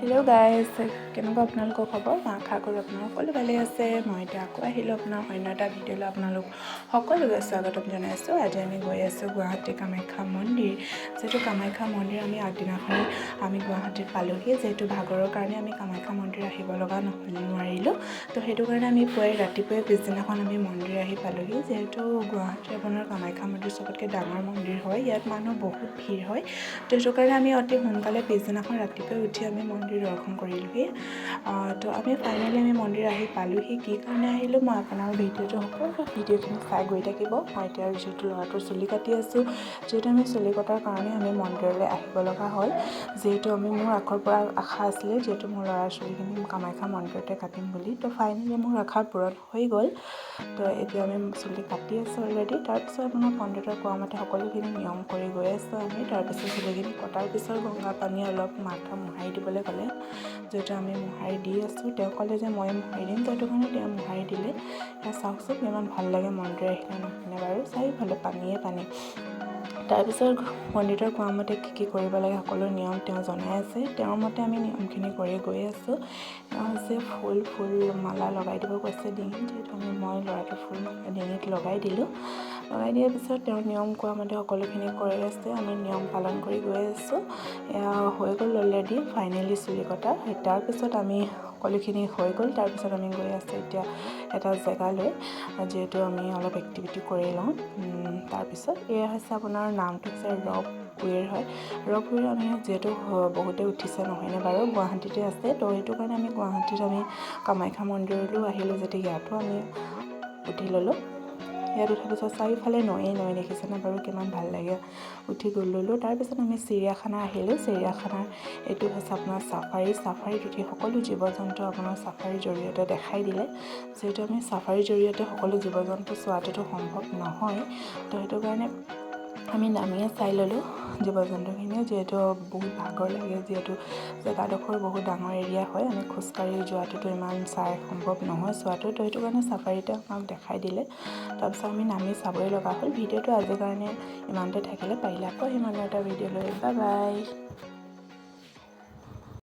Hello' guys, কেনেকুৱা আপোনালোকৰ খবৰ? মই আশা কৰোঁ আপোনালোক সকলো ভালেই আছে। মই এতিয়া আকৌ আহিলোঁ আপোনাৰ অন্য এটা ভিডিঅ'লৈ আপোনালোক সকলোকে স্বাগতম জনাইছোঁ। আজি আমি গৈ আছোঁ গুৱাহাটী কামাখ্যা মন্দিৰ। যিহেতু কামাখ্যা মন্দিৰ আমি আগদিনাখনি আমি গুৱাহাটীত পালোঁহি। যিহেতু ভাগৰৰ কাৰণে আমি কামাখ্যা মন্দিৰ আহিব লগা নোৱাৰিলোঁ, তো সেইটো কাৰণে আমি ৰাতিপুৱাই পিছদিনাখন আমি মন্দিৰ আহি পালোঁহি। যিহেতু গুৱাহাটীৰ আপোনাৰ কামাখ্যা মন্দিৰ চবতকৈ ডাঙৰ মন্দিৰ হয়, ইয়াত মানুহ বহুত ভিৰ হয়। তো সেইটো কাৰণে আমি অতি সোনকালে পিছদিনাখন ৰাতিপুৱাই উঠি আমি মন্দিৰ দৰ্শন কৰিলোঁহি। তো আমি ফাইনেলি মন্দিৰ আহি পালোঁহি। কি কাৰণে আহিলোঁ মই আপোনাৰ ভিডিঅ'খিনি চাই গৈ থাকিব। মই এতিয়া যিহেতু ল'ৰাটোৰ চুলি কাটি আছোঁ, যিহেতু আমি চুলি কটাৰ কাৰণে আমি মন্দিৰলৈ আহিব লগা হ'ল। যিহেতু মোৰ আগৰ পৰা আশা আছিলে, যিহেতু মোৰ ল'ৰাৰ চুলিখিনি কামাখ্যা মন্দিৰতে কাটিম বুলি। তো ফাইনেলি মোৰ আশা পূৰণ হৈ গ'ল। তো এতিয়া আমি চুলি কাটি আছোঁ অলৰেডি। তাৰপিছত আপোনাৰ পণ্ডিতৰ কোৱা মতে সকলোখিনি নিয়ম কৰি গৈ আছোঁ আমি। তাৰপিছত চুলিখিনি কটাৰ পিছত গংগা পানী অলপ মাথা মোহাৰি দিবলৈ ক'লে। যিহেতু আমি মোহাৰি দি আছোঁ, তেওঁ ক'লে যে মই মোহাৰি দিম, সেইটো কাৰণে তেওঁ মোহাৰি দিলে। এতিয়া চাওকচোন ইমান ভাল লাগে মন্দিৰ আহিলে নহয়নে বাৰু? চাৰিওফালে পানীয়ে পানী। তাৰপিছত পণ্ডিতৰ কোৱা মতে কি কৰিব লাগে সকলো নিয়ম তেওঁ জনাই আছে। তেওঁৰ মতে আমি নিয়মখিনি কৰি গৈ আছোঁ। হৈছে ফুল মালা লগাই দিব কৈছে ডিঙিত। যিহেতু মই ল'ৰাটোৰ ফুল মালা ডিঙিত লগাই দিলোঁ। লগাই দিয়াৰ পিছত তেওঁ নিয়ম কোৱা মতে সকলোখিনি কৰি আছে। আমি নিয়ম পালন কৰি গৈ আছোঁ। এয়া হৈ গ'ল অলৰেডি ফাইনেলি চুলি কটা। তাৰপিছত আমি সকলোখিনি হৈ গ'ল। তাৰপিছত আমি গৈ আছোঁ এতিয়া এটা জেগালৈ, যিহেতু আমি অলপ এক্টিভিটি কৰি লওঁ। তাৰপিছত এয়া হৈছে আপোনাৰ নামটো হৈছে ৰক ৱেৰ হয়। ৰক ৱেৰ আমি যিহেতু বহুতে উঠিছে নহয়নে বাৰু, গুৱাহাটীতে আছে। তো সেইটো কাৰণে আমি গুৱাহাটীত আমি কামাখ্যা মন্দিৰলৈও আহিলোঁ, যেতিয়া ইয়াতো আমি উঠি ল'লোঁ। ইয়াত উঠাৰ পিছত চাৰিওফালে নৈ দেখিছেনে বাৰু, কিমান ভাল লাগে। উঠি ল'লোঁ। তাৰপিছত আমি চিৰিয়াখানা আহিলোঁ। চিৰিয়াখানাৰ এইটো হৈছে আপোনাৰ চাফাৰীত উঠি সকলো জীৱ জন্তু আপোনাৰ চাফাৰীৰ জৰিয়তে দেখাই দিলে। যিহেতু আমি চাফাৰীৰ জৰিয়তে সকলো জীৱ জন্তু চোৱাটোতো সম্ভৱ নহয়, তো সেইটো কাৰণে আমি নামিয়ে চাই ল'লোঁ জীৱ জন্তুখিনিও। যিহেতু বহুত ভাগৰ লাগে, যিহেতু জেগাডোখৰ বহুত ডাঙৰ এৰিয়া হয়, আমি খোজকাঢ়ি যোৱাটোতো ইমান চাই সম্ভৱ নহয় চোৱাটো। তো সেইটো কাৰণে চাফাৰীতে আমাক দেখাই দিলে। তাৰপিছত আমি নামি চাবই লগা হ'ল। ভিডিঅ'টো আজিৰ কাৰণে ইমানতে থাকিলে, পাৰিলে আকৌ সিমান এটা ভিডিঅ' লৈ বাই বাই।